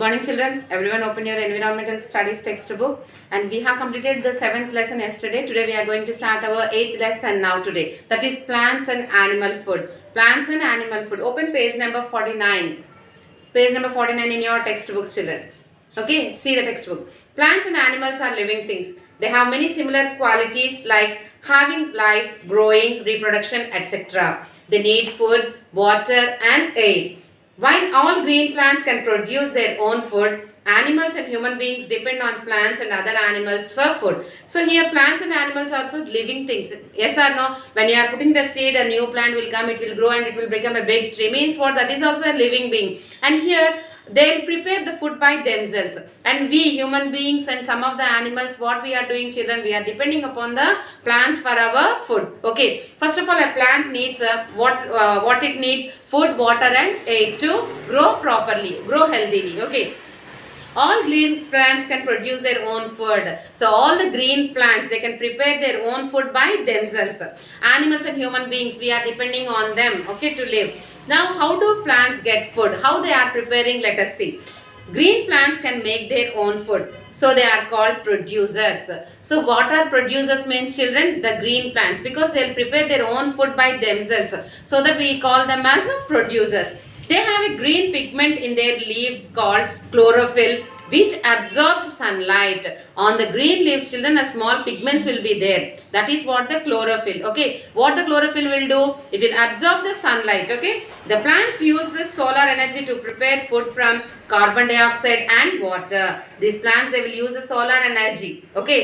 morning children. Everyone open your environmental studies textbook and we have completed the 7th lesson yesterday. Today we are going to start our 8th lesson now today. That is plants and animal food. Plants and animal food. Open page number 49. Page number 49 in your textbooks children. Okay, see the textbook. Plants and animals are living things. They have many similar qualities like having life, growing, reproduction, etc. They need food, water and air. While all green plants can produce their own food, animals and human beings depend on plants and other animals for food. So here plants and animals are also living things. Yes or no? When you are putting the seed, a new plant will come, it will grow and it will become a big tree. Means what? That is also a living being. And here they will prepare the food by themselves. And we human beings and some of the animals, what we are doing children, we are depending upon the plants for our food. Okay. First of all, a plant needs what it needs: food, water and air to grow properly, grow healthily. Okay. All green plants can produce their own food. So all the green plants, they can prepare their own food by themselves. Animals and human beings, we are depending on them, okay, to live. Now, how do plants get food? How they are preparing? Let us see. Green plants can make their own food. So they are called producers. So what are producers means children? The green plants, because they will prepare their own food by themselves. So that we call them as producers. They have a green pigment in their leaves called chlorophyll, which absorbs sunlight. On the green leaves children, a small pigments will be there. That is what the chlorophyll. Okay. What the chlorophyll will do? It will absorb the sunlight. Okay. The plants use this solar energy to prepare food from carbon dioxide and water. These plants, they will use the solar energy. Okay.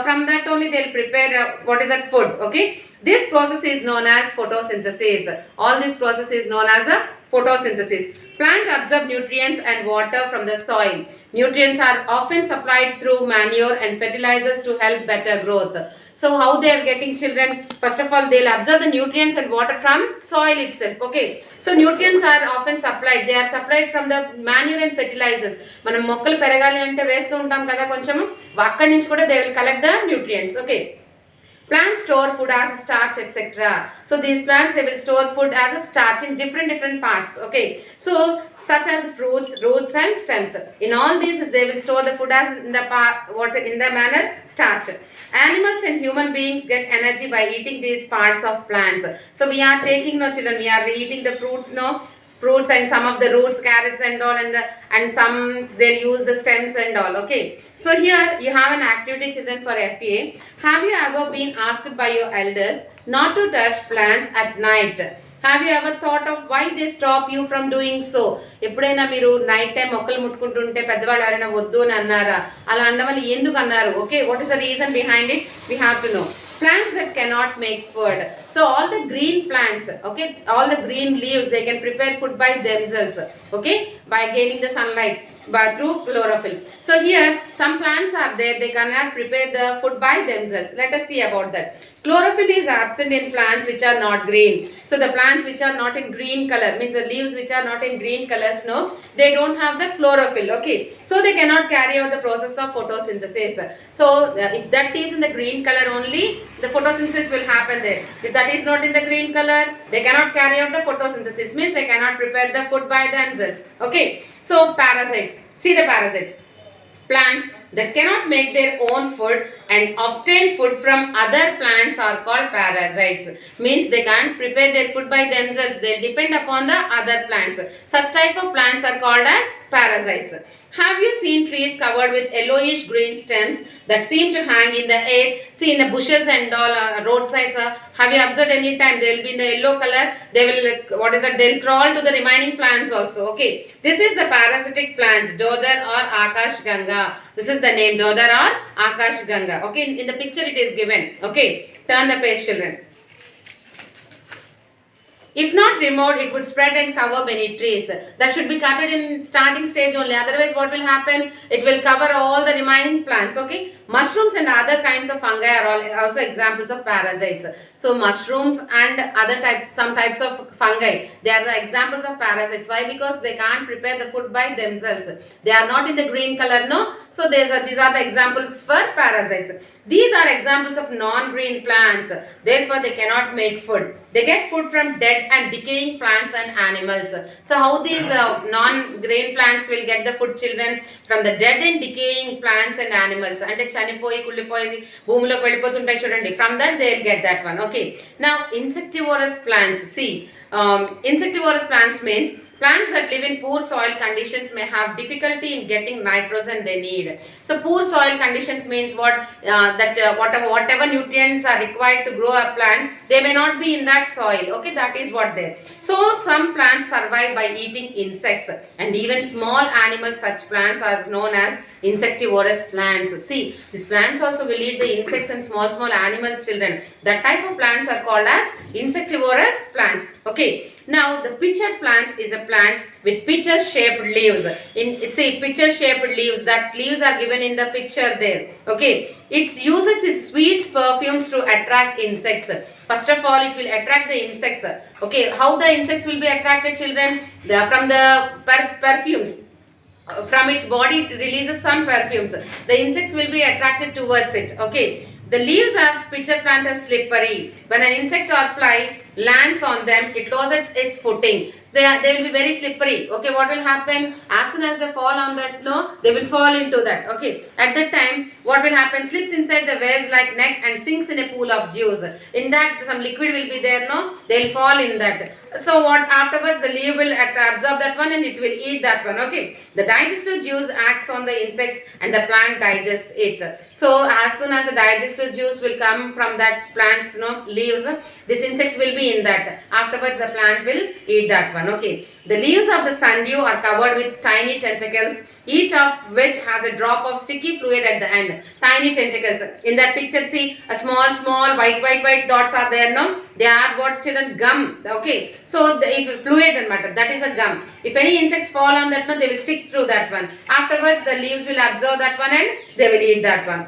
From that only they will prepare what is that food. Okay. This process is known as photosynthesis. All this process is known as a photosynthesis. Plants absorb nutrients and water from the soil. Nutrients are often supplied through manure and fertilizers to help better growth. So how they are getting children? First of all, they will absorb the nutrients and water from soil itself. Okay. So nutrients are often supplied. They are supplied from the manure and fertilizers. మనం మొక్కలు పెరగాలి అంటే వేస్తూ ఉంటాం కదా కొంచెము. అక్కడి నుంచి కూడా they will collect the nutrients. Okay. Plants store food as starch, etc. So these plants, they will store food as a starch in different parts. Okay. So such as fruits, roots and stems. In all these, they will store the food as in the manner starch. Animals and human beings get energy by eating these parts of plants. So we are taking, no children, we are eating the fruits, no. Fruits and some of the roots, carrots and all, and some they'll use the stems and all. Okay. So here you have an activity children for FA. Have you ever been asked by your elders not to touch plants at night? Have you ever thought of why they stop you from doing so? ఎప్పుడైనా మీరు night time మొక్కలు ముట్టుకుంటుంటే పెద్దవాళ్ళు ఎవరైనా వద్దు అని అన్నారా? అలా అన్న వాళ్ళు ఎందుకు అన్నారు? Okay, what is the reason behind it? We have to know. Plants that cannot make food. So all the green plants, okay, all the green leaves, they can prepare food by themselves, okay, by gaining the sunlight through chlorophyll. So here some plants are there, they cannot prepare the food by themselves. Let us see about that. Chlorophyll is absent in plants which are not green. So the plants which are not in green color, means the leaves which are not in green colors, no, they don't have the chlorophyll. Okay, so they cannot carry out the process of photosynthesis. So if that is in the green color only, the photosynthesis will happen there. If that is not in the green color, they cannot carry out the photosynthesis, means they cannot prepare the food by themselves. Okay. So parasites, see the parasites. Plants that cannot make their own food and obtain food from other plants are called parasites. Means they can't prepare their food by themselves, they depend upon the other plants. Such type of plants are called as parasites. Have you seen trees covered with yellowish green stems that seem to hang in the air? See in the bushes and all roadsides. Have you observed any time they will be in the yellow color? They will, what is that? They will crawl to the remaining plants also. Okay. This is the parasitic plants, Dodar or Akash Ganga. This is the name, Dodar or Akash Ganga. Okay. In the picture it is given. Okay. Turn the page children. If not removed, it would spread and cover many trees. That should be cut in starting stage only. Otherwise, what will happen? It will cover all the remaining plants. Okay. Mushrooms and other kinds of fungi are also examples of parasites. So mushrooms and other types, some types of fungi, they are the examples of parasites. Why? Because they can't prepare the food by themselves. They are not in the green color, no. So these are the examples for parasites. These are examples of non-green plants. Therefore, they cannot make food. They get food from dead and decaying plants and animals. So, how these non-green plants will get the food, children? From the dead and decaying plants and animals. అంటే చనిపోయి కుళ్ళిపోయి భూమిలోకి వెళ్ళిపోతుంటాయి చూడండి. From that they will get that one. Okay. Now, insectivorous plants. See, insectivorous plants means plants that live in poor soil conditions may have difficulty in getting nitrogen they need. So poor soil conditions means what? Whatever nutrients are required to grow a plant, they may not be in that soil. Okay, that is what there. So some plants survive by eating insects, and even small animals. Such plants are known as insectivorous plants. See, these plants also will eat the insects and small animals, children. That type of plants are called as insectivorous plants. Okay. Now the pitcher plant is a plant with pitcher shaped leaves. It's a pitcher shaped leaves. That leaves are given in the picture there. Okay. It uses its sweet perfumes to attract insects. First of all, it will attract the insects. Okay. How the insects will be attracted, children? From the perfumes. From its body it releases some perfumes. The insects will be attracted towards it. Okay. The leaves of pitcher plant are slippery. When an insect or fly lands on them, it loses its footing. They will be very slippery. Okay, what will happen? As soon as they fall on that, no, they will fall into that. Okay, at that time, what will happen? Slips inside the vase like neck and sinks in a pool of juice. In that, some liquid will be there, no? They will fall in that. So what? Afterwards, the leaf will absorb that one and it will eat that one. Okay, the digestive juice acts on the insects and the plant digests it. So as soon as the digestive juice will come from that plant's, no, leaves, this insect will be in that. Afterwards, the plant will eat that one. Okay, the leaves of the sundew are covered with tiny tentacles, each of which has a drop of sticky fluid at the end. Tiny tentacles. In that picture, see, a small white dots are there, no? They are what, children? Gum. Okay, so if fluid and matter, that is a gum. If any insects fall on that, no, they will stick through that one. Afterwards, the leaves will absorb that one and they will eat that one.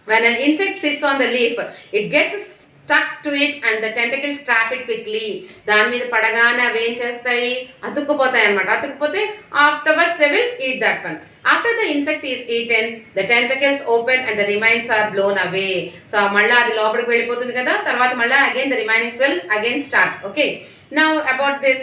When an insect sits on the leaf, it gets stuck to it and the tentacles trap it quickly. దాని మీద పడగానే అవి ఏం చేస్తాయి? అతుక్కుపోతాయి అన్నమాట. అతుక్కుపోతే afterwards they will eat that one. After the insect is eaten, the tentacles open and the remains are blown away. So మళ్ళా అది లోపలికి వెళ్ళిపోతుంది కదా, తర్వాత మళ్ళా again the remainings will again start. Okay. Now about this,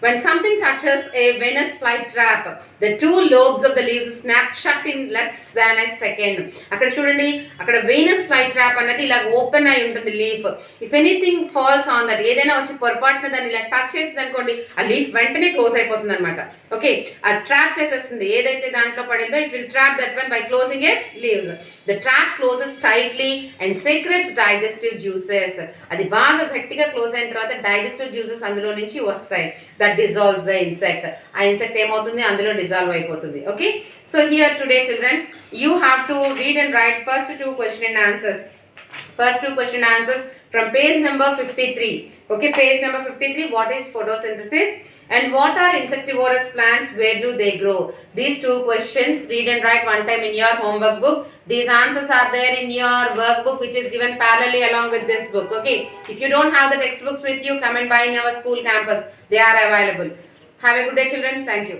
when something touches a Venus flytrap, the two lobes of the leaves snap shut in less than a second. అక్కడ చూడండి, అక్కడ Venus flytrap అన్నది ఇలా open అయి ఉంటుంది leaf. If anything falls on that, ఏదైనా వచ్చి పొరపాటున దాన్ని ఇలా టచ్ చేసింది అనుకోండి, ఆ లీఫ్ వెంటనే క్లోజ్ అయిపోతుంది అనమాట. ఓకే, అది ట్రాప్ చేసేస్తుంది ఏదైతే దాంట్లో పడిందో. It will trap that one by closing it's leaves. The trap closes tightly and secrets digestive juices. అది బాగా గట్టిగా క్లోజ్ అయిన తర్వాత డైజెస్టివ్ జ్యూసెస్ అందులో నుంచి వస్తాయి. That dissolves the insect. ఆ ఇన్సెక్ట్ ఏమవుతుంది? అందులో డిజాల్వ్ అయిపోతుంది. Okay, so here today children, you have to read and write first two question and answers. First two question and answers from page number 53. Okay, page number 53. What is photosynthesis and what are insectivorous plants? Where do they grow? These two questions, read and write one time in your homework book. These answers are there in your workbook which is given parallelly along with this book. Okay, if you don't have the textbooks with you, come and buy in our school campus. They are available. Have a good day, children. Thank you.